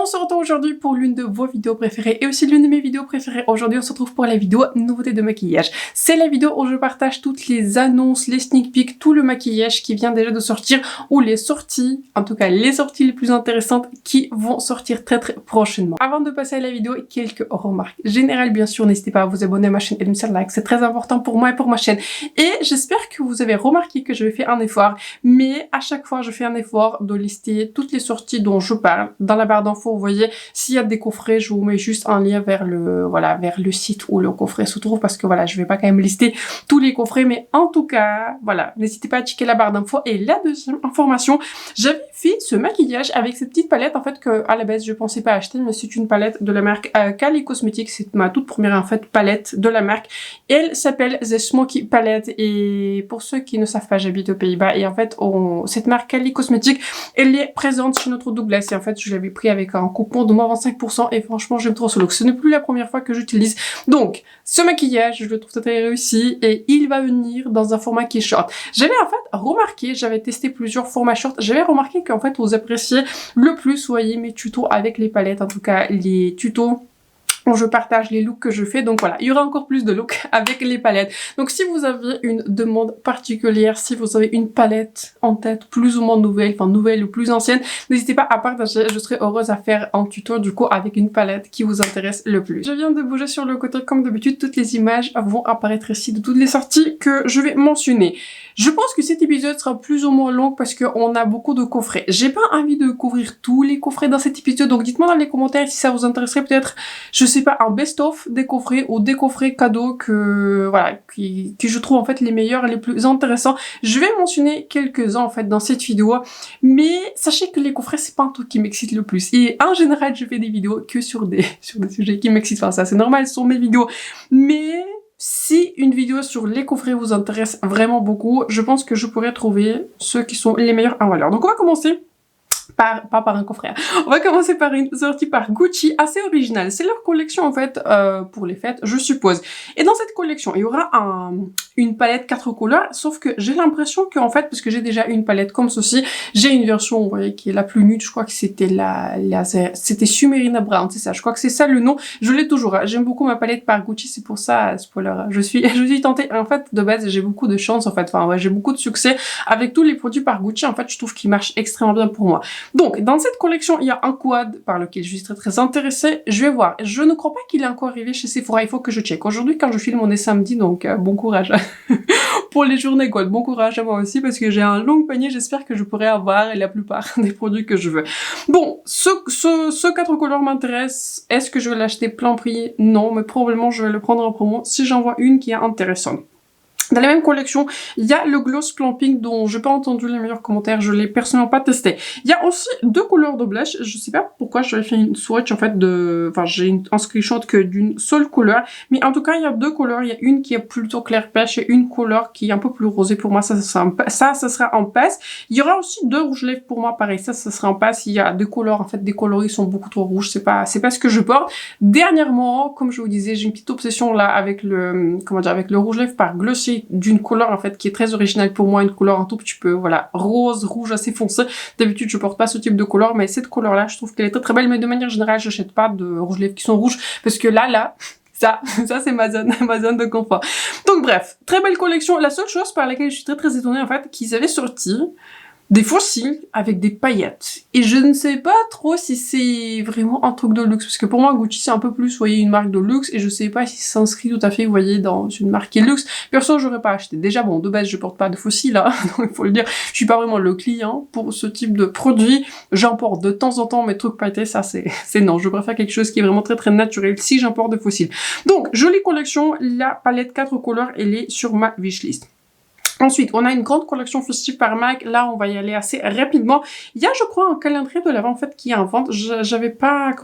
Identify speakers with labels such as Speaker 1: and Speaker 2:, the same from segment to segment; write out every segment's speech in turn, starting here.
Speaker 1: se retrouve aujourd'hui pour l'une de vos vidéos préférées et aussi l'une de mes vidéos préférées. Aujourd'hui, on se retrouve pour la vidéo nouveauté de maquillage. C'est la vidéo où je partage toutes les annonces, les sneak peeks, tout le maquillage qui vient déjà de sortir ou les sorties, en tout cas les sorties les plus intéressantes qui vont sortir très prochainement. Avant de passer à la vidéo, quelques remarques générales bien sûr. N'hésitez pas à vous abonner à ma chaîne et de me faire like, c'est très important pour moi et pour ma chaîne. Et j'espère que vous avez remarqué que je fais un effort, mais à chaque fois je fais un effort de lister toutes les sorties dont je parle. Dans la barre d'infos, vous voyez, s'il y a des coffrets, je vous mets juste un lien vers le site où le coffret se trouve, parce que voilà, je vais pas quand même lister tous les coffrets, mais en tout cas, voilà, n'hésitez pas à checker la barre d'infos. Et la deuxième information, j'avais fait ce maquillage avec cette petite palette, en fait, que à la base je pensais pas acheter, mais c'est une palette de la marque Kylie Cosmetics, c'est ma toute première en fait palette de la marque. Elle s'appelle The Smoky Palette, et pour ceux qui ne savent pas, j'habite aux Pays-Bas, et en fait, cette marque Kylie Cosmetics, elle est présente chez notre Douglas, et en fait, je l'avais pris avec un coupon de moins 25%, et franchement, j'aime trop ce look. Ce n'est plus la première fois que j'utilise. Donc, ce maquillage, je le trouve très réussi, et il va venir dans un format qui est short. J'avais en fait remarqué, j'avais testé plusieurs formats short, j'avais remarqué qu'en fait, vous appréciez le plus, voyez, mes tutos avec les palettes, en tout cas, les tutos où je partage les looks que je fais. Donc voilà, il y aura encore plus de looks avec les palettes. Donc si vous avez une demande particulière, si vous avez une palette en tête plus ou moins nouvelle, enfin nouvelle ou plus ancienne, n'hésitez pas à partager, je serai heureuse à faire un tuto du coup avec une palette qui vous intéresse le plus. Je viens de bouger sur le côté comme d'habitude, toutes les images vont apparaître ici de toutes les sorties que je vais mentionner. Je pense que cet épisode sera plus ou moins long parce qu'on a beaucoup de coffrets. J'ai pas envie de couvrir tous les coffrets dans cet épisode, donc dites-moi dans les commentaires si ça vous intéresserait, peut-être, je sais pas, un best-of des coffrets ou des coffrets cadeaux que, voilà, qui je trouve en fait les meilleurs et les plus intéressants. Je vais mentionner quelques-uns en fait dans cette vidéo, mais sachez que les coffrets c'est pas un truc qui m'excite le plus. Et en général, je fais des vidéos que sur des sujets qui m'excitent. Enfin, ça c'est normal, ce sont mes vidéos. Mais si une vidéo sur les coffrets vous intéresse vraiment beaucoup, je pense que je pourrais trouver ceux qui sont les meilleurs en valeur. Donc on va commencer pas par un coffret. On va commencer par une sortie par Gucci, assez originale. C'est leur collection en fait pour les fêtes, je suppose. Et dans cette collection, il y aura une palette 4 couleurs, sauf que j'ai l'impression qu'en fait, parce que j'ai déjà une palette comme ceci, j'ai une version, vous voyez, qui est la plus nude. Je crois que c'était c'était Submarina Brown, c'est ça. Je crois que c'est ça le nom. Je l'ai toujours. Hein. J'aime beaucoup ma palette par Gucci, c'est pour ça, spoiler, je suis tentée. En fait, de base, j'ai beaucoup de chance en fait. Enfin, ouais, j'ai beaucoup de succès avec tous les produits par Gucci. En fait, je trouve qu'ils marchent extrêmement bien pour moi. Donc, dans cette collection, il y a un quad par lequel je suis très intéressée. Je vais voir. Je ne crois pas qu'il est encore arrivé chez Sephora. Il faut que je check. Aujourd'hui, quand je filme, on est samedi, donc bon courage pour les journées quad. Bon courage à moi aussi parce que j'ai un long panier. J'espère que je pourrai avoir la plupart des produits que je veux. Bon, ce 4 couleurs m'intéresse. Est-ce que je vais l'acheter plein prix? Non, mais probablement je vais le prendre en promo si j'en vois une qui est intéressante. Dans la même collection, il y a le Gloss Plumping dont j'ai pas entendu les meilleurs commentaires, je l'ai personnellement pas testé. Il y a aussi deux couleurs de blush, je sais pas pourquoi j'avais fait une swatch en fait enfin j'ai un screenshot que d'une seule couleur, mais en tout cas il y a deux couleurs, il y a une qui est plutôt clair pêche et une couleur qui est un peu plus rosée pour moi, ça sera en passe. Il y aura aussi deux rouges lèvres pour moi, pareil, ça sera en passe. Il y a deux couleurs, en fait des coloris sont beaucoup trop rouges, c'est pas ce que je porte. Dernièrement, comme je vous disais, j'ai une petite obsession là avec le, avec le rouge lèvres par Glossier, d'une couleur en fait qui est très originale pour moi, une couleur un tout petit peu voilà rose, rouge assez foncé. D'habitude je porte pas ce type de couleur, mais cette couleur là je trouve qu'elle est très belle, mais de manière générale j'achète pas de rouge lèvres qui sont rouges parce que là ça c'est ma zone de confort. Donc bref, très belle collection. La seule chose par laquelle je suis très étonnée en fait, qu'ils avaient sorti des faux cils avec des paillettes. Et je ne sais pas trop si c'est vraiment un truc de luxe, parce que pour moi Gucci c'est un peu plus, vous voyez, une marque de luxe, et je sais pas si ça s'inscrit tout à fait, vous voyez, dans une marque qui est luxe. Perso, j'aurais pas acheté. Déjà, bon, de base, je porte pas de faux cils, hein, donc il faut le dire, je suis pas vraiment le client pour ce type de produit. J'importe de temps en temps mes trucs pailletés, ça c'est non, je préfère quelque chose qui est vraiment très naturel si j'importe de faux cils. Donc, jolie collection, la palette 4 couleurs, elle est sur ma wishlist. Ensuite, on a une grande collection festive par MAC. Là, on va y aller assez rapidement. Il y a, je crois, un calendrier de l'Avent, en fait, qui est en vente. J'avais pas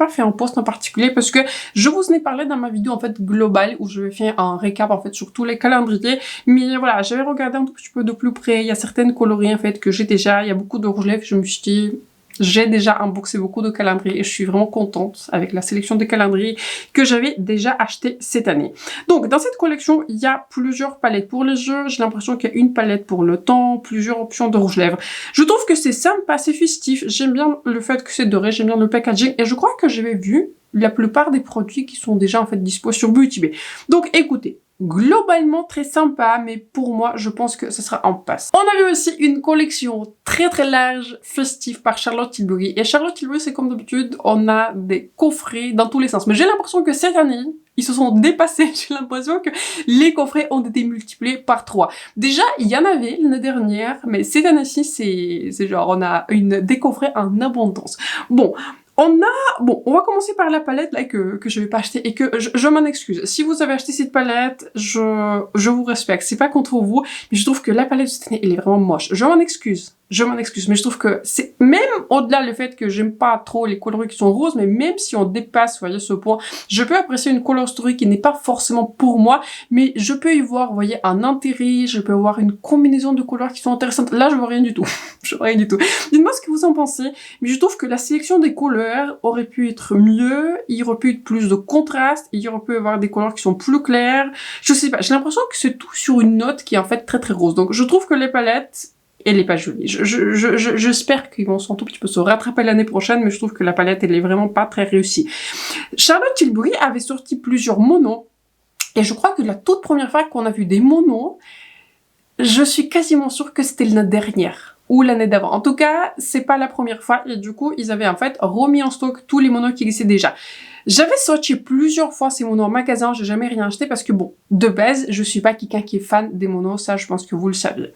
Speaker 1: fait un post en particulier parce que je vous en ai parlé dans ma vidéo, en fait, globale, où je vais faire un récap, en fait, sur tous les calendriers. Mais voilà, j'avais regardé un tout petit peu de plus près. Il y a certaines coloris, en fait, que j'ai déjà. Il y a beaucoup de rouge lèvres. Je me suis dit, j'ai déjà unboxé beaucoup de calendriers et je suis vraiment contente avec la sélection de calendriers que j'avais déjà acheté cette année. Donc, dans cette collection, il y a plusieurs palettes pour les jeux. J'ai l'impression qu'il y a une palette pour le temps, plusieurs options de rouge-lèvres. Je trouve que c'est sympa, c'est festif. J'aime bien le fait que c'est doré, j'aime bien le packaging et je crois que j'avais vu la plupart des produits qui sont déjà en fait dispo sur Beauty Bay. Donc, écoutez. Globalement très sympa, mais pour moi, je pense que ce sera en passe. On a vu aussi une collection très large, festive par Charlotte Tilbury. Et Charlotte Tilbury, c'est comme d'habitude, on a des coffrets dans tous les sens. Mais j'ai l'impression que cette année, ils se sont dépassés. J'ai l'impression que les coffrets ont été multipliés par 3. Déjà, il y en avait l'année dernière, mais cette année-ci, c'est genre, on a des coffrets en abondance. Bon, on va commencer par la palette là que je vais pas acheter et que je m'en excuse. Si vous avez acheté cette palette, je vous respecte. C'est pas contre vous, mais je trouve que la palette de cette année, elle est vraiment moche. Je m'en excuse, mais je trouve que c'est même au-delà le fait que j'aime pas trop les coloris qui sont roses, mais même si on dépasse, vous voyez, ce point, je peux apprécier une color story qui n'est pas forcément pour moi, mais je peux y voir, vous voyez, un intérêt, je peux voir une combinaison de couleurs qui sont intéressantes. Là, je vois rien du tout. Je vois rien du tout. Dites-moi ce que vous en pensez, mais je trouve que la sélection des couleurs aurait pu être mieux, il y aurait pu être plus de contraste, il y aurait pu y avoir des couleurs qui sont plus claires. Je sais pas, j'ai l'impression que c'est tout sur une note qui est en fait très rose. Donc je trouve que les palettes, elle est pas jolie. J'espère qu'ils vont un tout petit peu se rattraper l'année prochaine, mais je trouve que la palette, elle est vraiment pas très réussie. Charlotte Tilbury avait sorti plusieurs monos, et je crois que la toute première fois qu'on a vu des monos, je suis quasiment sûre que c'était l'année dernière. Ou l'année d'avant. En tout cas, c'est pas la première fois et du coup, ils avaient en fait remis en stock tous les monos qui existaient déjà. J'avais swatché plusieurs fois ces monos en magasin, j'ai jamais rien acheté parce que bon, de base, je suis pas quelqu'un qui est fan des monos, ça je pense que vous le saviez.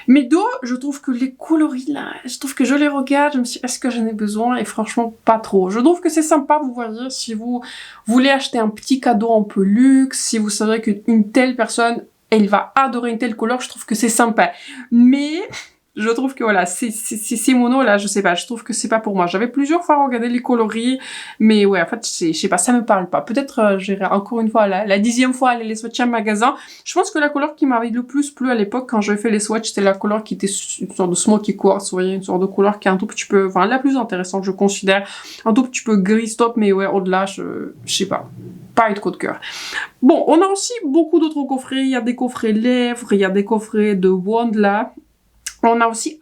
Speaker 1: Mais d'où, je trouve que les coloris là, je trouve que je les regarde, je me suis dit, est-ce que j'en ai besoin? Et franchement, pas trop. Je trouve que c'est sympa, vous voyez, si vous voulez acheter un petit cadeau un peu luxe, si vous savez qu'une telle personne, elle va adorer une telle couleur, je trouve que c'est sympa. Mais je trouve que voilà, ces monos là, je sais pas, je trouve que c'est pas pour moi. J'avais plusieurs fois regardé les coloris, mais ouais, en fait, je sais pas, ça me parle pas. Peut-être j'irai encore une fois la 10e fois aller les swatcher en magasin. Je pense que la couleur qui m'avait le plus plu à l'époque quand j'avais fait les swatchs, c'était la couleur qui était une sorte de smoky quartz, vous voyez, une sorte de couleur qui est un tout petit peu, enfin la plus intéressante, je considère, un tout petit peu gris stop, mais ouais, au-delà, je sais pas. Pas eu de coup de cœur. Bon, on a aussi beaucoup d'autres coffrets. Il y a des coffrets lèvres, il y a des coffrets de wand là. On a aussi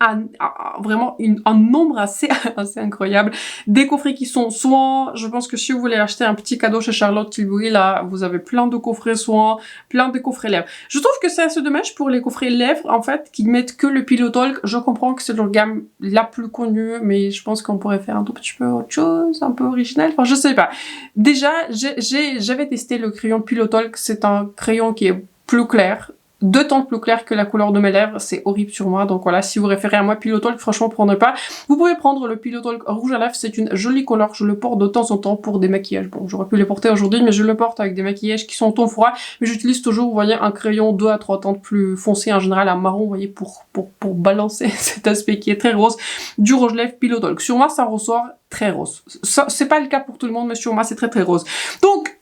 Speaker 1: vraiment un nombre assez incroyable. Des coffrets qui sont soins. Je pense que si vous voulez acheter un petit cadeau chez Charlotte Tilbury, là, vous avez plein de coffrets soins, plein de coffrets lèvres. Je trouve que c'est assez dommage pour les coffrets lèvres, en fait, qui mettent que le Pillow Talk. Je comprends que c'est leur gamme la plus connue, mais je pense qu'on pourrait faire un tout petit peu autre chose, un peu original. Enfin, je sais pas. Déjà, j'avais testé le crayon Pillow Talk. C'est un crayon qui est plus clair. 2 tons plus clair que la couleur de mes lèvres, c'est horrible sur moi, donc voilà, si vous référez à moi, Pillow Talk, franchement, prenez pas. Vous pouvez prendre le Pillow Talk rouge à lèvres, c'est une jolie couleur, je le porte de temps en temps pour des maquillages. Bon, j'aurais pu les porter aujourd'hui, mais je le porte avec des maquillages qui sont en ton froid, mais j'utilise toujours, vous voyez, un crayon 2 à 3 tons plus foncé, en général un marron, vous voyez, pour balancer cet aspect qui est très rose, du rouge lèvres Pillow Talk. Sur moi, ça ressort très rose. C'est pas le cas pour tout le monde, mais sur moi, c'est très rose. Donc,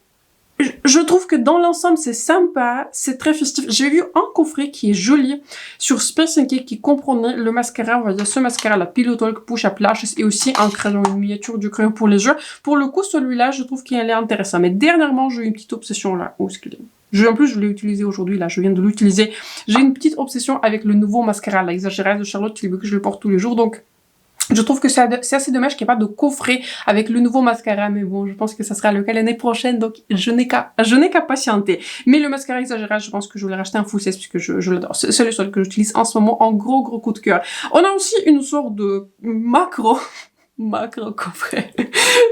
Speaker 1: je trouve que dans l'ensemble, c'est sympa, c'est très festif. J'ai vu un coffret qui est joli sur Space & Cake qui comprenait le mascara, vous voyez, ce mascara, la Pillow Talk Push Up Lash et aussi un crayon, une miniature du crayon pour les jeux. Pour le coup, celui-là, je trouve qu'il est intéressant. Mais dernièrement, j'ai eu une petite obsession là. Où est-ce qu'il est? En plus, je l'ai utilisé aujourd'hui, là, je viens de l'utiliser. J'ai une petite obsession avec le nouveau mascara, l'Exagéresse de Charlotte Tilbury, que je le porte tous les jours, donc je trouve que c'est assez dommage qu'il n'y ait pas de coffret avec le nouveau mascara, mais bon, je pense que ça sera le cas l'année prochaine, donc je n'ai qu'à patienter. Mais le mascara Exagérate, je pense que je vais racheter un full 16 puisque je l'adore. C'est le seul que j'utilise en ce moment en gros coup de cœur. On a aussi une sorte de macro coffret.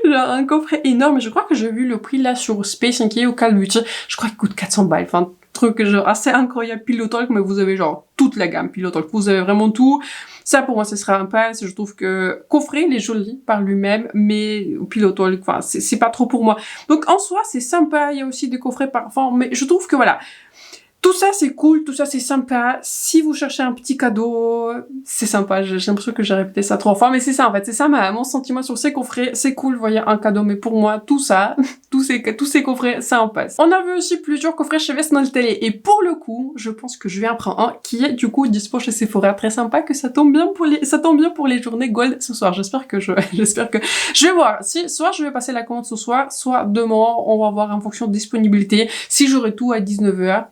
Speaker 1: Genre un coffret énorme, je crois que j'ai vu le prix là sur Space & Cake ou Call Beauty, je crois qu'il coûte 400 balles, enfin truc genre assez incroyable, Pillow Talk, mais vous avez genre toute la gamme Pillow Talk, vous avez vraiment tout. Ça pour moi ce sera un pass, je trouve que coffret il est joli par lui-même, mais Pillow Talk, enfin c'est pas trop pour moi. Donc en soi c'est sympa, il y a aussi des coffrets parfums, mais je trouve que voilà, Tout ça, c'est cool, tout ça, c'est sympa. Si vous cherchez un petit cadeau, c'est sympa. J'ai l'impression que j'ai répété ça 3 fois, mais c'est ça, en fait. C'est ça mon sentiment sur ces coffrets. C'est cool, vous voyez, un cadeau, mais pour moi, tout ça, tous ces coffrets, ça en passe. On a vu aussi plusieurs coffrets chez Vesnol Télé, et pour le coup, je pense que je vais en prendre un qui est, du coup, dispo chez Sephora. Très sympa, que ça tombe bien pour les journées Gold ce soir. J'espère que je vais voir. Si, soit je vais passer la commande ce soir, soit demain, on va voir en fonction de disponibilité. Si j'aurai tout à 19h,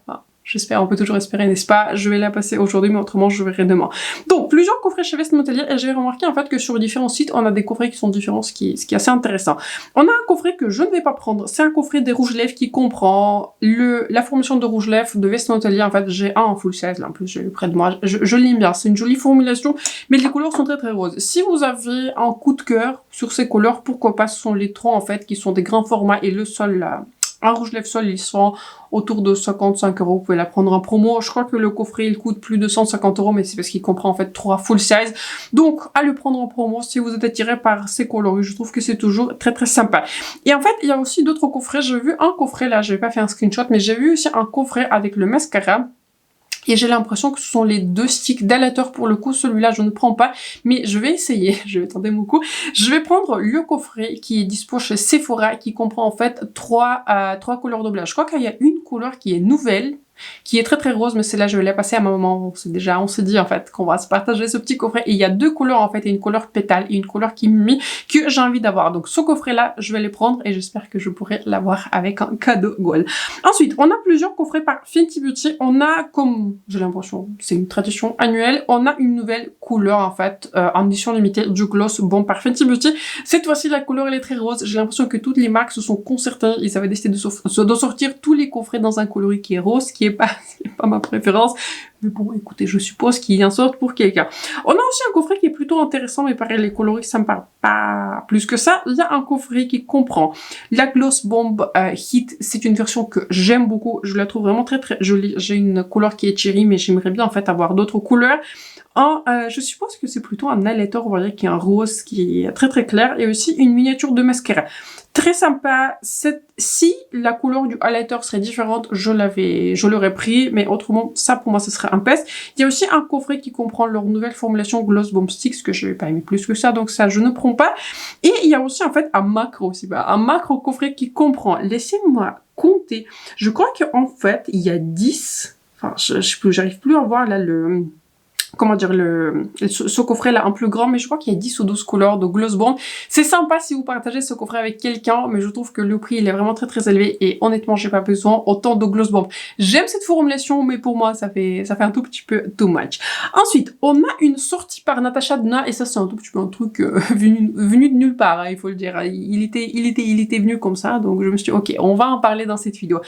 Speaker 1: j'espère, on peut toujours espérer, n'est-ce pas? Je vais la passer aujourd'hui, mais autrement, je verrai demain. Donc, plusieurs coffrets chez Vestes Montelier, et j'ai remarqué, en fait, que sur différents sites, on a des coffrets qui sont différents, ce qui est assez intéressant. On a un coffret que je ne vais pas prendre. C'est un coffret des rouges lèvres qui comprend la formulation de rouge lèvres de Vestes Montelier. En fait, j'ai un en full size, là, en plus, j'ai eu près de moi. Je l'aime bien. C'est une jolie formulation, mais les couleurs sont très, très roses. Si vous avez un coup de cœur sur ces couleurs, pourquoi pas? Ce sont les troncs, en fait, qui sont des grands formats, et le sol, là, un rouge lèvres sol, ils sont autour de 55 €. Vous pouvez la prendre en promo. Je crois que le coffret, il coûte plus de 150 €, mais c'est parce qu'il comprend en fait 3 full size. Donc, à le prendre en promo si vous êtes attiré par ces coloris. Je trouve que c'est toujours très très sympa. Et en fait, il y a aussi d'autres coffrets. J'ai vu un coffret, là, je vais pas faire un screenshot, mais j'ai vu aussi un coffret avec le mascara. Et j'ai l'impression que ce sont les 2 sticks d'Alator pour le coup. Celui-là, je ne prends pas, mais je vais essayer. Je vais tenter mon coup. Je vais prendre le coffret qui est dispo chez Sephora, qui comprend en fait 3 couleurs de blush. Je crois qu'il y a une couleur qui est nouvelle, qui est très très rose, mais celle-là, je vais la passer à ma maman. On s'est dit en fait qu'on va se partager ce petit coffret. Et il y a 2 couleurs en fait, et une couleur pétale et une couleur qui mimi que j'ai envie d'avoir. Donc ce coffret-là, je vais les prendre et j'espère que je pourrai l'avoir avec un cadeau gold. Ensuite, on a plusieurs coffrets par Fenty Beauty. On a, comme j'ai l'impression, c'est une tradition annuelle, on a une nouvelle couleur en fait, en édition limitée du Gloss Bomb par Fenty Beauty. Cette fois-ci, la couleur elle est très rose. J'ai l'impression que toutes les marques se sont concertées. Ils avaient décidé de sortir tous les coffrets dans un coloris qui est rose, qui est pas ma préférence, mais bon, écoutez, je suppose qu'il y en sorte pour quelqu'un. On a aussi un coffret qui est plutôt intéressant, mais pareil, les coloris, ça me parle pas plus que ça. Il y a un coffret qui comprend la Gloss Bomb Hit. C'est une version que j'aime beaucoup. Je la trouve vraiment très très jolie. J'ai une couleur qui est cherry, mais j'aimerais bien en fait avoir d'autres couleurs. Je suppose que c'est plutôt un highlighter, vous voyez, qui est un rose, qui est très très clair, et aussi une miniature de mascara. Très sympa. Si la couleur du highlighter serait différente, je l'aurais pris, mais autrement, ça pour moi, ce serait un peste. Il y a aussi un coffret qui comprend leur nouvelle formulation Gloss Bomb Sticks, que je vais pas aimer plus que ça, donc ça, je ne prends pas. Et il y a aussi, en fait, un macro aussi, un macro coffret qui comprend, laissez-moi compter, je crois qu'en fait, il y a 10, enfin, j'arrive plus à voir là comment dire, ce coffret là un plus grand, mais je crois qu'il y a 10 ou 12 couleurs de Gloss Bomb. C'est sympa si vous partagez ce coffret avec quelqu'un, mais je trouve que le prix il est vraiment très très élevé et honnêtement j'ai pas besoin autant de Gloss Bomb. J'aime cette formulation, mais pour moi ça fait un tout petit peu too much. Ensuite, on a une sortie par Natasha Denona, et ça c'est un tout petit peu un truc venu de nulle part, hein, il faut le dire. Il était venu comme ça, donc je me suis dit ok, on va en parler dans cette vidéo.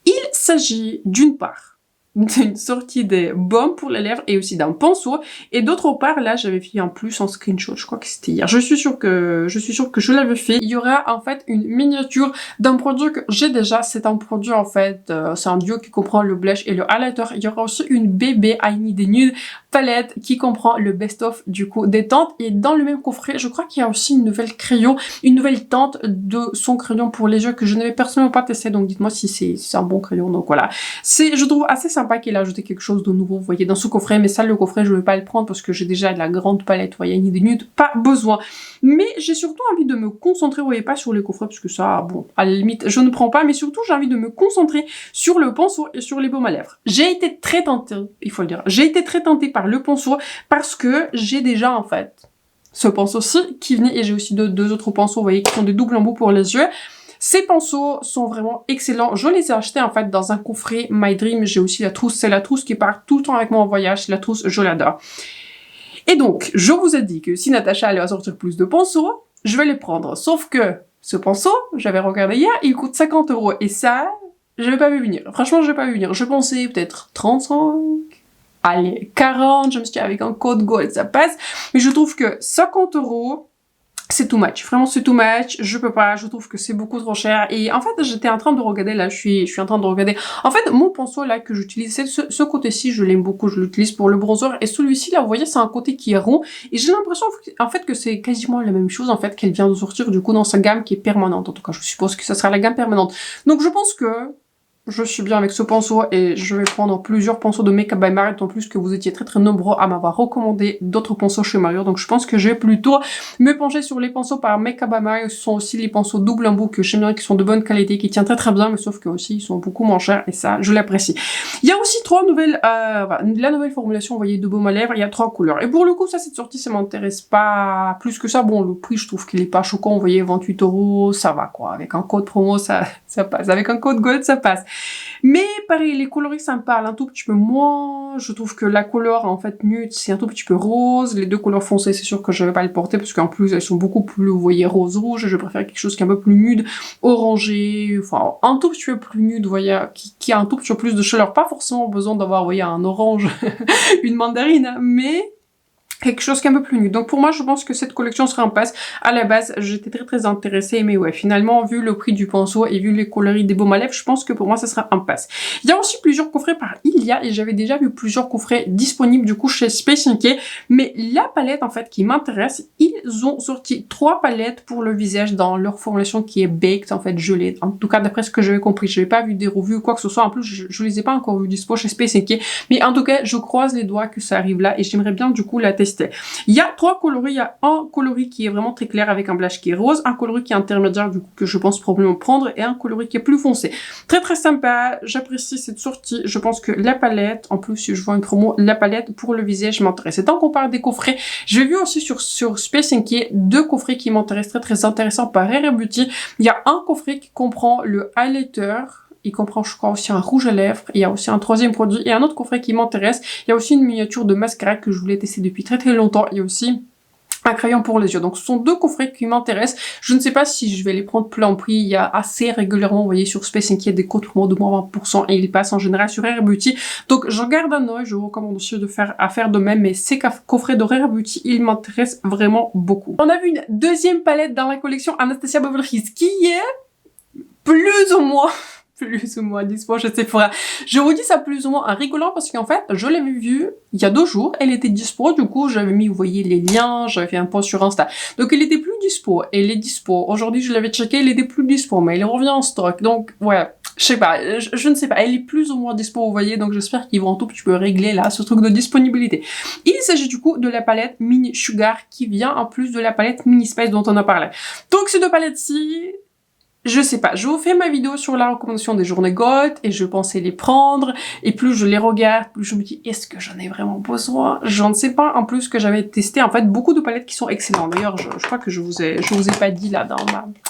Speaker 1: Il s'agit d'une part d'une sortie des baumes pour les lèvres et aussi d'un pinceau, et d'autre part là j'avais fait en plus en screenshot, je crois que c'était hier, je suis sûre que je l'avais fait. Il y aura en fait une miniature d'un produit que j'ai déjà. C'est un produit en fait, c'est un duo qui comprend le blush et le highlighter. Il y aura aussi une bébé I Need a Nude palette qui comprend le best of du coup des teintes, et dans le même coffret je crois qu'il y a aussi une nouvelle crayon, une nouvelle teinte de son crayon pour les yeux que je n'avais personnellement pas testé, donc dites-moi si c'est un bon crayon. Donc voilà, je trouve assez sympa qu'il a ajouté quelque chose de nouveau, vous voyez, dans ce coffret. Mais ça, le coffret, je vais pas le prendre parce que j'ai déjà de la grande palette, vous voyez, ni des nudes, pas besoin. Mais j'ai surtout envie de me concentrer, vous voyez, pas sur les coffrets parce que ça, bon, à la limite, je ne prends pas, mais surtout, j'ai envie de me concentrer sur le pinceau et sur les baumes à lèvres. J'ai été très tentée, il faut le dire, j'ai été très tentée par le pinceau parce que j'ai déjà, en fait, ce pinceau-ci qui venait, et j'ai aussi deux autres pinceaux, vous voyez, qui sont des doubles embouts pour les yeux. Ces pinceaux sont vraiment excellents. Je les ai achetés en fait dans un coffret My Dream. J'ai aussi la trousse. C'est la trousse qui part tout le temps avec moi en voyage. C'est la trousse, je l'adore. Et donc, je vous ai dit que si Natasha allait sortir plus de pinceaux, je vais les prendre. Sauf que ce pinceau, j'avais regardé hier, il coûte 50 €. Et ça, je n'avais pas vu venir. Franchement, je n'avais pas vu venir. Je pensais peut-être 35, allez, 40. Je me suis dit avec un code gold, ça passe. Mais je trouve que 50 €... c'est too much, vraiment c'est too much, je peux pas, je trouve que c'est beaucoup trop cher. Et en fait j'étais en train de regarder, là je suis en train de regarder, en fait mon pinceau là que j'utilise, c'est ce côté-ci, je l'aime beaucoup, je l'utilise pour le bronzer, et celui-ci là vous voyez c'est un côté qui est rond, et j'ai l'impression en fait que c'est quasiment la même chose en fait, qu'elle vient de sortir du coup dans sa gamme qui est permanente. En tout cas je suppose que ça sera la gamme permanente, donc je pense que je suis bien avec ce pinceau et je vais prendre plusieurs pinceaux de Makeup by Mario, en plus que vous étiez très nombreux à m'avoir recommandé d'autres pinceaux chez Mario, donc je pense que je vais plutôt me pencher sur les pinceaux par Makeup by Mario. Ce sont aussi les pinceaux double embout que j'aime bien, qui sont de bonne qualité, qui tiennent très bien, mais sauf que aussi ils sont beaucoup moins chers et ça je l'apprécie. Il y a aussi trois nouvelles, la nouvelle formulation, vous voyez, de baume à lèvres, il y a 3 couleurs. Et pour le coup, ça, cette sortie, ça m'intéresse pas plus que ça. Bon, le prix, je trouve qu'il est pas choquant, vous voyez, 28 €, ça va quoi. Avec un code promo, ça passe. Avec un code gold, ça passe. Mais pareil, les coloris, ça me parle un tout petit peu moins. Je trouve que la couleur, en fait, nude, c'est un tout petit peu rose. Les deux couleurs foncées, c'est sûr que je vais pas les porter parce qu'en plus, elles sont beaucoup plus, vous voyez, rose-rouge. Je préfère quelque chose qui est un peu plus nude, orangé, enfin, un tout petit peu plus nude, vous voyez, qui a un tout petit peu plus de chaleur. Pas forcément besoin d'avoir, vous voyez, un orange, une mandarine, mais quelque chose qui est un peu plus nude. Donc pour moi, je pense que cette collection sera un pass. À la base, j'étais très intéressée, mais ouais, finalement, vu le prix du pinceau et vu les coloris des baumes à lèvres, je pense que pour moi, ça sera un pass. Il y a aussi plusieurs coffrets par Ilia, et j'avais déjà vu plusieurs coffrets disponibles du coup chez Space NK, mais la palette en fait qui m'intéresse, ils ont sorti 3 palettes pour le visage dans leur formulation qui est baked, en fait gelée. En tout cas, d'après ce que j'avais compris, je n'avais pas vu des revues ou quoi que ce soit. En plus, je les ai pas encore vues dispo chez Space NK, mais en tout cas, je croise les doigts que ça arrive là et j'aimerais bien du coup la tester. Il y a 3 coloris, il y a un coloris qui est vraiment très clair avec un blush qui est rose, un coloris qui est intermédiaire du coup que je pense probablement prendre et un coloris qui est plus foncé. Très sympa, j'apprécie cette sortie, je pense que la palette, en plus si je vois une promo, la palette pour le visage m'intéresse. Et tant qu'on parle des coffrets, j'ai vu aussi sur Space NK 2 coffrets qui m'intéressent très intéressants par Rare Beauty. Il y a un coffret qui comprend le highlighter, il comprend, je crois, aussi un rouge à lèvres. Il y a aussi un 3e produit et un autre coffret qui m'intéresse. Il y a aussi une miniature de mascara que je voulais tester depuis très longtemps. Il y a aussi un crayon pour les yeux. Donc ce sont 2 coffrets qui m'intéressent. Je ne sais pas si je vais les prendre plein prix. Il y a assez régulièrement, vous voyez, sur Space NK des codes promo de moins 20% et ils passent en général sur Rare Beauty. Donc j'en garde un œil. Je vous recommande aussi de faire de même. Mais ces coffrets de Rare Beauty, ils m'intéressent vraiment beaucoup. On a vu une deuxième palette dans la collection Anastasia Beverly Hills qui est plus ou moins dispo chez Sephora. Je vous dis ça plus ou moins en rigolant parce qu'en fait, je l'avais vue il y a 2 jours, elle était dispo, du coup, j'avais mis, vous voyez, les liens, j'avais fait un post sur Insta. Donc, elle était plus dispo, elle est dispo. Aujourd'hui, je l'avais checké, elle était plus dispo, mais elle revient en stock. Donc, ouais, je sais pas, je ne sais pas, elle est plus ou moins dispo, vous voyez, donc j'espère qu'ils vont un tout petit peu régler là ce truc de disponibilité. Il s'agit du coup de la palette Mini Sugar qui vient en plus de la palette Mini Spice dont on a parlé. Donc, ces 2 palettes-ci, je sais pas, je vous fais ma vidéo sur la recommandation des journées Gold et je pensais les prendre et plus je les regarde, plus je me dis est-ce que j'en ai vraiment besoin? Je ne sais pas, en plus que j'avais testé en fait beaucoup de palettes qui sont excellentes. D'ailleurs, je crois que je vous ai pas dit là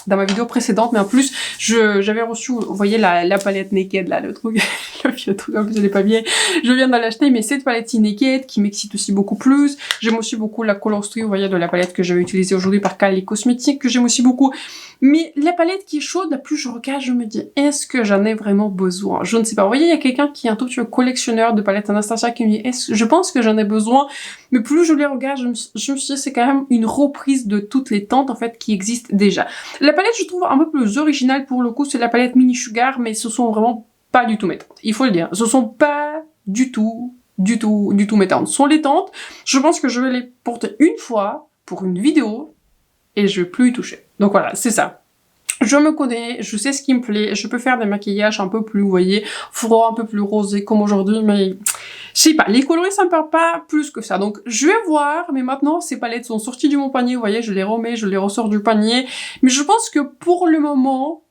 Speaker 1: dans ma vidéo précédente, mais en plus j'avais reçu, vous voyez la palette Naked là, le truc, le vieux truc, en plus je l'ai pas bien, je viens de l'acheter, mais cette palette Naked qui m'excite aussi beaucoup plus. J'aime aussi beaucoup la Colorstry, vous voyez, de la palette que j'avais utilisée aujourd'hui par Kylie Cosmetics, que j'aime aussi beaucoup. Mais la palette qui est chaude, la plus je regarde, je me dis, est-ce que j'en ai vraiment besoin? Je ne sais pas. Vous voyez, il y a quelqu'un qui est un tout petit peu collectionneur de palettes Anastasia qui me dit, je pense que j'en ai besoin. Mais plus je les regarde, je me suis dit, c'est quand même une reprise de toutes les tentes, en fait, qui existent déjà. La palette, je trouve un peu plus originale pour le coup, c'est la palette Mini Sugar, mais ce sont vraiment pas du tout mes tentes. Il faut le dire. Ce sont pas du tout mes tentes. Ce sont les tentes. Je pense que je vais les porter une fois pour une vidéo et je vais plus y toucher. Donc voilà, c'est ça. Je me connais, je sais ce qui me plaît, je peux faire des maquillages un peu plus, vous voyez, froid, un peu plus rosé comme aujourd'hui, mais je sais pas, les coloris ça me parle pas plus que ça. Donc je vais voir, mais maintenant ces palettes sont sorties de mon panier, vous voyez, je les remets, je les ressors du panier. Mais je pense que pour le moment,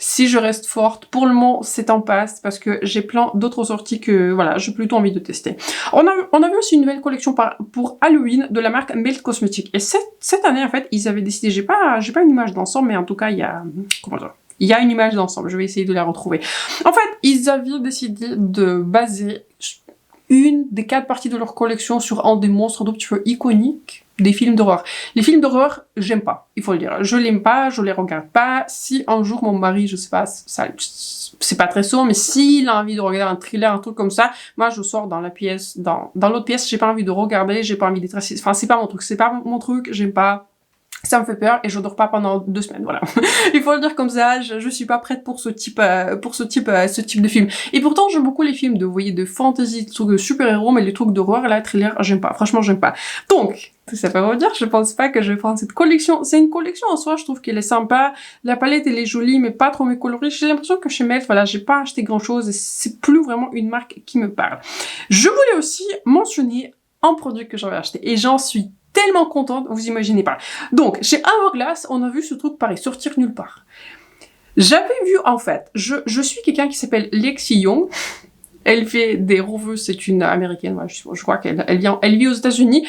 Speaker 1: si je reste forte, pour le moment, c'est en passe parce que j'ai plein d'autres sorties que, voilà, j'ai plutôt envie de tester. On a vu aussi une nouvelle collection pour Halloween de la marque Melt Cosmetics. Et cette année, en fait, ils avaient décidé, j'ai pas une image d'ensemble, mais en tout cas, il y a, comment dire, il y a une image d'ensemble. Je vais essayer de la retrouver. En fait, ils avaient décidé de baser une des 4 parties de leur collection sur un des monstres un petit peu iconiques des films d'horreur. Les films d'horreur, j'aime pas, il faut le dire. Je l'aime pas, je les regarde pas. Si un jour mon mari, je sais pas, ça, c'est pas très souvent, mais s'il a envie de regarder un thriller, un truc comme ça, moi je sors dans la pièce, dans l'autre pièce, j'ai pas envie de regarder, j'ai pas envie d'être assise. Enfin, c'est pas mon truc, j'aime pas. Ça me fait peur et je dors pas pendant 2 semaines, voilà. Il faut le dire comme ça, je suis pas prête pour ce type de film. Et pourtant, j'aime beaucoup les films vous voyez, de fantasy, de trucs de super-héros, mais les trucs d'horreur, là, thriller, j'aime pas. Franchement, j'aime pas. Donc, tout ça pour vous dire, je pense pas que je vais prendre cette collection. C'est une collection en soi, je trouve qu'elle est sympa. La palette, elle est jolie, mais pas trop colorée. J'ai l'impression que chez Melf, voilà, j'ai pas acheté grand chose et c'est plus vraiment une marque qui me parle. Je voulais aussi mentionner un produit que j'avais acheté et j'en suis tellement contente, vous imaginez pas. Donc, chez Hourglass, on a vu ce truc pareil, sortir nulle part. J'avais vu, en fait, je suis quelqu'un qui s'appelle Lexi Young. Elle fait des reviews, c'est une américaine, ouais, je crois qu'elle vit aux États-Unis.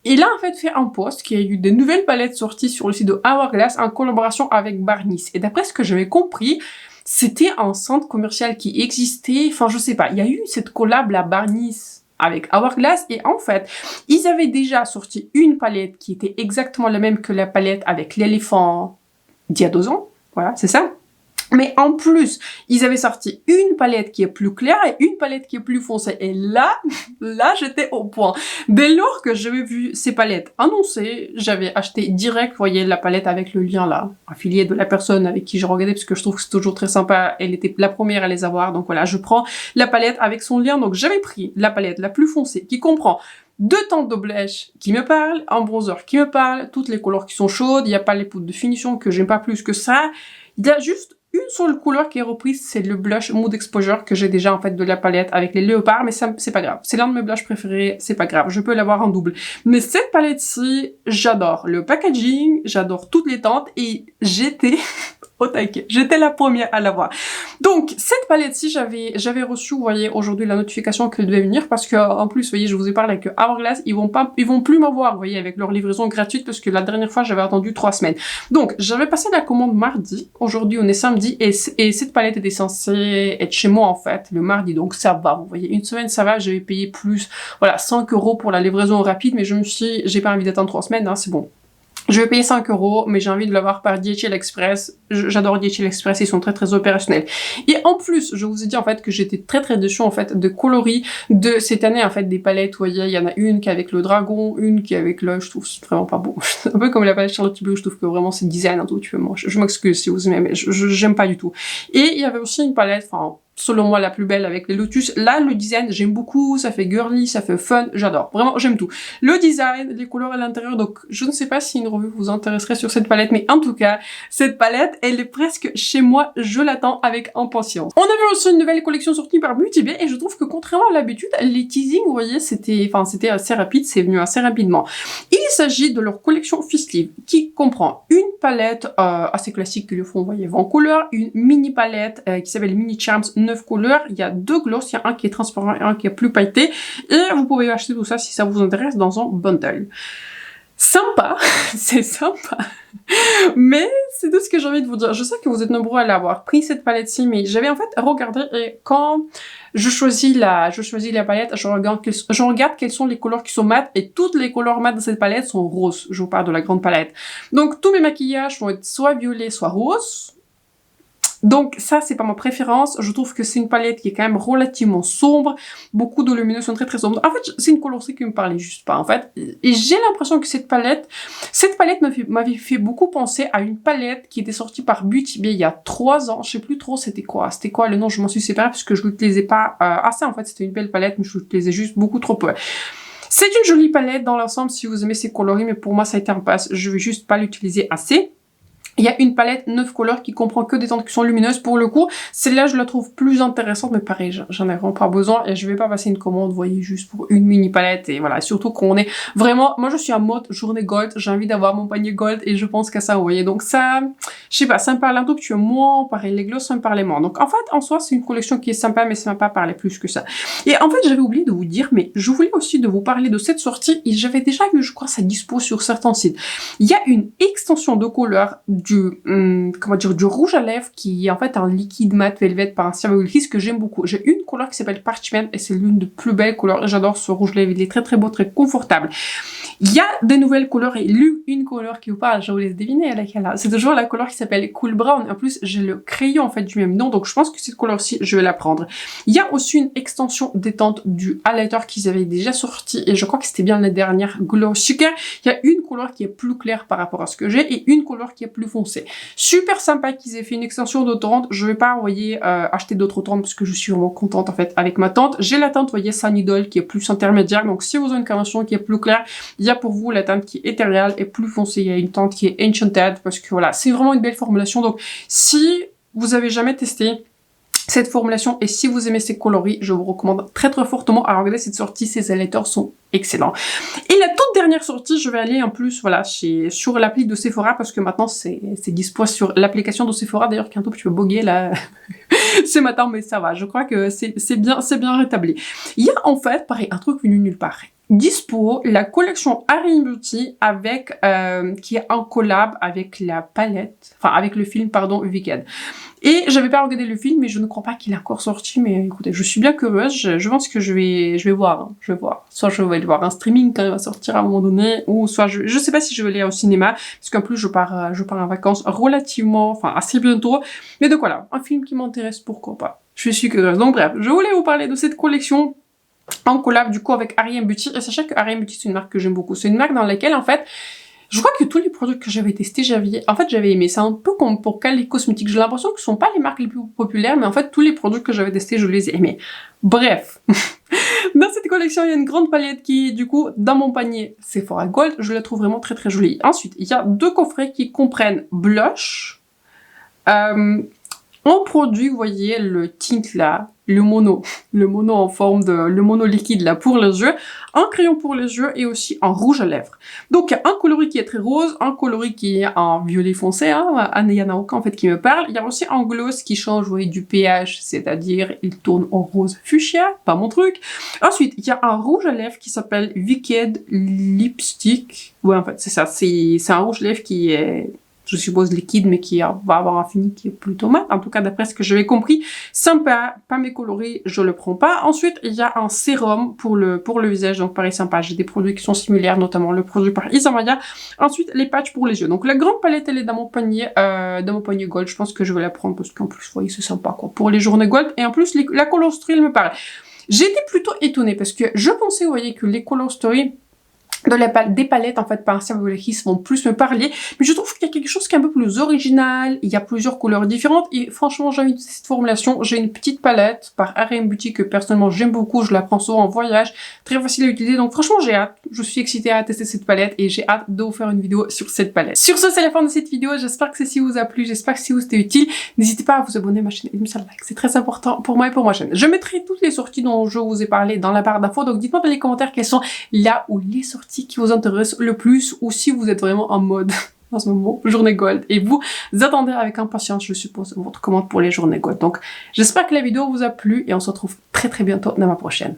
Speaker 1: Et là, en fait, fait un post qui a eu des nouvelles palettes sorties sur le site de Hourglass en collaboration avec Barneys. Et d'après ce que j'avais compris, c'était un centre commercial qui existait, enfin, je sais pas, il y a eu cette collab, la Barneys, avec Hourglass, et en fait, ils avaient déjà sorti une palette qui était exactement la même que la palette avec l'éléphant d'il y a 2 ans. Voilà, c'est ça. Mais en plus, ils avaient sorti une palette qui est plus claire et une palette qui est plus foncée. Et là, j'étais au point. Dès lors que j'avais vu ces palettes annoncées, j'avais acheté direct, vous voyez, la palette avec le lien là, affilié de la personne avec qui je regardais, parce que je trouve que c'est toujours très sympa. Elle était la première à les avoir. Donc voilà, je prends la palette avec son lien. Donc j'avais pris la palette la plus foncée qui comprend 2 teintes de blush qui me parlent, un bronzer qui me parle, toutes les couleurs qui sont chaudes, il n'y a pas les poudres de finition que j'aime pas plus que ça. Il y a juste une seule couleur qui est reprise, c'est le blush Mood Exposure que j'ai déjà en fait de la palette avec les léopards, mais ça, c'est pas grave. C'est l'un de mes blushs préférés, c'est pas grave, je peux l'avoir en double. Mais cette palette-ci, j'adore le packaging, j'adore toutes les teintes et j'étais au taquet. J'étais la première à l'avoir. Donc, cette palette-ci, j'avais reçu, vous voyez, aujourd'hui la notification qu'elle devait venir parce que, en plus, vous voyez, je vous ai parlé avec Hourglass, ils vont plus m'avoir, vous voyez, avec leur livraison gratuite parce que la dernière fois, j'avais attendu 3 semaines. Donc, j'avais passé la commande mardi. Aujourd'hui, on est samedi et cette palette était censée être chez moi, en fait, le mardi. Donc, ça va, vous voyez. Une semaine, ça va, j'avais payé plus, voilà, 5 € pour la livraison rapide, mais j'ai pas envie d'attendre 3 semaines, hein, c'est bon. Je vais payer 5 €, mais j'ai envie de l'avoir par DHL Express. J'adore DHL Express, ils sont très très opérationnels. Et en plus, je vous ai dit en fait que j'étais très très déçue en fait de coloris de cette année en fait des palettes. Vous voyez, il y en a une qui est avec le dragon, une qui est avec le, je trouve c'est vraiment pas beau. Un peu comme la palette Charlotte Tilbury, je trouve que vraiment c'est design un tout petit peu moche. Je m'excuse si vous aimez, mais j'aime pas du tout. Et il y avait aussi une palette, enfin, selon moi la plus belle avec les lotus. Là, le design, j'aime beaucoup, ça fait girly, ça fait fun, j'adore. Vraiment, j'aime tout. Le design, les couleurs à l'intérieur, donc je ne sais pas si une revue vous intéresserait sur cette palette, mais en tout cas, cette palette, elle est presque chez moi, je l'attends avec impatience. On avait aussi une nouvelle collection sortie par Beauty Bay et je trouve que contrairement à l'habitude, les teasings, vous voyez, c'était assez rapide, c'est venu assez rapidement. Il s'agit de leur collection festive qui comprend une palette assez classique qu'ils font, vous voyez, 20 couleurs, une mini palette qui s'appelle Mini Charms 9 couleurs, il y a 2 gloss, il y a un qui est transparent et un qui est plus pailleté, et vous pouvez acheter tout ça si ça vous intéresse dans un bundle. Sympa, c'est sympa, mais c'est tout ce que j'ai envie de vous dire. Je sais que vous êtes nombreux à l'avoir pris cette palette-ci, mais j'avais en fait regardé et quand je choisis la palette, je regarde quelles sont les couleurs qui sont mates et toutes les couleurs mates de cette palette sont roses. Je vous parle de la grande palette. Donc tous mes maquillages vont être soit violets, soit roses. Donc ça, c'est pas ma préférence. Je trouve que c'est une palette qui est quand même relativement sombre. Beaucoup de lumineux sont très très sombres. En fait, c'est une coloristique qui me parlait juste pas, en fait. Et j'ai l'impression que cette palette m'avait fait beaucoup penser à une palette qui était sortie par Beauty Bay il y a 3 ans. Je sais plus trop c'était quoi le nom, je m'en suis séparée parce que je l'utilisais pas assez, en fait. C'était une belle palette, mais je l'utilisais juste beaucoup trop peu. C'est une jolie palette dans l'ensemble si vous aimez ces coloris, mais pour moi, ça a été un passe. Je vais juste pas l'utiliser assez. Il y a une palette 9 couleurs qui comprend que des teintes qui sont lumineuses. Pour le coup, celle-là, je la trouve plus intéressante, mais pareil, j'en ai vraiment pas besoin et je vais pas passer une commande, vous voyez, juste pour une mini palette. Et voilà, surtout qu'on est vraiment, moi je suis en mode journée gold, j'ai envie d'avoir mon panier gold et je pense qu'à ça, vous voyez. Donc ça, je sais pas, ça me parle un tout petit peu moins, pareil, les gloss, ça me parlait moins. Donc en fait, en soi, c'est une collection qui est sympa, mais ça m'a pas parlé plus que ça. Et en fait, j'avais oublié de vous dire, mais je voulais aussi de vous parler de cette sortie et j'avais déjà vu, je crois, ça dispose sur certains sites. Il y a une extension de couleur du rouge à lèvres qui est en fait un liquide mat velvet par un Cerveau Kiss que j'aime beaucoup. J'ai une couleur qui s'appelle Parchment et c'est l'une des plus belles couleurs. J'adore ce rouge lèvres, il est très très beau, très confortable. Il y a des nouvelles couleurs et une couleur qui vous parle, je vous laisse deviner laquelle. C'est toujours la couleur qui s'appelle Cool Brown. En plus, j'ai le crayon en fait du même nom, donc je pense que cette couleur-ci, je vais la prendre. Il y a aussi une extension détente du highlighter qu'ils avaient déjà sorti et je crois que c'était bien la dernière Glow Sugar. Il y a une couleur qui est plus claire par rapport à ce que j'ai et une couleur qui est plus foncée. Super sympa qu'ils aient fait une extension de tente. Je vais pas, vous voyez, acheter d'autres tentes parce que je suis vraiment contente en fait avec ma tente. J'ai la teinte, vous voyez, Sunny Doll qui est plus intermédiaire. Donc si vous avez une carnation qui est plus claire, il y a pour vous la teinte qui est éthéréale et plus foncée. Il y a une teinte qui est Enchanted parce que voilà, c'est vraiment une belle formulation. Donc si vous avez jamais testé cette formulation et si vous aimez ces coloris, je vous recommande très très fortement à regarder cette sortie. Ces highlighters sont excellents. Et la toute dernière sortie, je vais aller en plus voilà sur l'appli de Sephora parce que maintenant c'est dispo sur l'application de Sephora. D'ailleurs qui est un tout petit peu bugué là ce matin, mais ça va. Je crois que c'est bien rétabli. Il y a en fait pareil un truc venu nulle part. Dispo la collection Harry Beauty avec qui est en collab avec la palette, enfin avec le film pardon Wicked. Et j'avais pas regardé le film, mais je ne crois pas qu'il est encore sorti. Mais écoutez, je suis bien curieuse. Je pense que je vais voir. Hein, je vais voir. Soit je vais le voir en streaming quand il va sortir à un moment donné, ou soit je sais pas si je vais aller au cinéma, parce qu'en plus je pars en vacances relativement, enfin assez bientôt. Mais donc voilà, un film qui m'intéresse, pourquoi pas. Je suis curieuse. Donc bref, je voulais vous parler de cette collection en collab du coup avec Harry Beauty. Et sachez que Harry Beauty c'est une marque que j'aime beaucoup. C'est une marque dans laquelle en fait je crois que tous les produits que j'avais testés, j'avais aimé. C'est un peu comme pour Kylie Cosmetics. J'ai l'impression que ce sont pas les marques les plus populaires, mais en fait, tous les produits que j'avais testés, je les ai aimés. Bref. Dans cette collection, il y a une grande palette qui, du coup, dans mon panier Sephora Gold, je la trouve vraiment très très jolie. Ensuite, il y a 2 coffrets qui comprennent blush, en produit, vous voyez, le tint là, le mono en forme de, le mono liquide là pour les yeux, un crayon pour les yeux et aussi un rouge à lèvres. Donc il y a un coloris qui est très rose, un coloris qui est en violet foncé, hein, il y en a aucun en fait qui me parle. Il y a aussi un gloss qui change, vous voyez, du pH, c'est-à-dire il tourne en rose fuchsia, pas mon truc. Ensuite, il y a un rouge à lèvres qui s'appelle Wicked Lipstick. Ouais, en fait, c'est ça, c'est un rouge à lèvres qui est, je suppose liquide, mais qui va avoir un fini qui est plutôt mat. En tout cas, d'après ce que j'avais compris, sympa, pas mes coloris, je le prends pas. Ensuite, il y a un sérum pour le visage, donc pareil, sympa. J'ai des produits qui sont similaires, notamment le produit par Isamaya. Ensuite, les patchs pour les yeux. Donc la grande palette, elle est dans mon panier gold. Je pense que je vais la prendre parce qu'en plus, vous voyez, c'est sympa, quoi. Pour les journées gold. Et en plus, la Color Story, elle me parle. J'étais plutôt étonnée parce que je pensais, vous voyez, que les Color Story des palettes en fait par Vont plus me parler, mais je trouve qu'il y a quelque chose qui est un peu plus original, il y a plusieurs couleurs différentes et franchement j'ai envie de cette formulation. J'ai une petite palette par RM Beauty que personnellement j'aime beaucoup, je la prends souvent en voyage, très facile à utiliser, donc franchement j'ai hâte, je suis excitée à tester cette palette et j'ai hâte de vous faire une vidéo sur cette palette. Sur ce, c'est la fin de cette vidéo, j'espère que celle-ci vous a plu, j'espère que si vous c'était utile, n'hésitez pas à vous abonner à ma chaîne et de me faire un like, c'est très important pour moi et pour ma chaîne. Je mettrai toutes les sorties dont je vous ai parlé dans la barre d'infos, donc dites-moi dans les commentaires quelles sont là où les sorties qui vous intéressent le plus ou si vous êtes vraiment en mode en ce moment journée gold et vous attendez avec impatience, je suppose, votre commande pour les journées gold. Donc j'espère que la vidéo vous a plu et on se retrouve très très bientôt dans ma prochaine.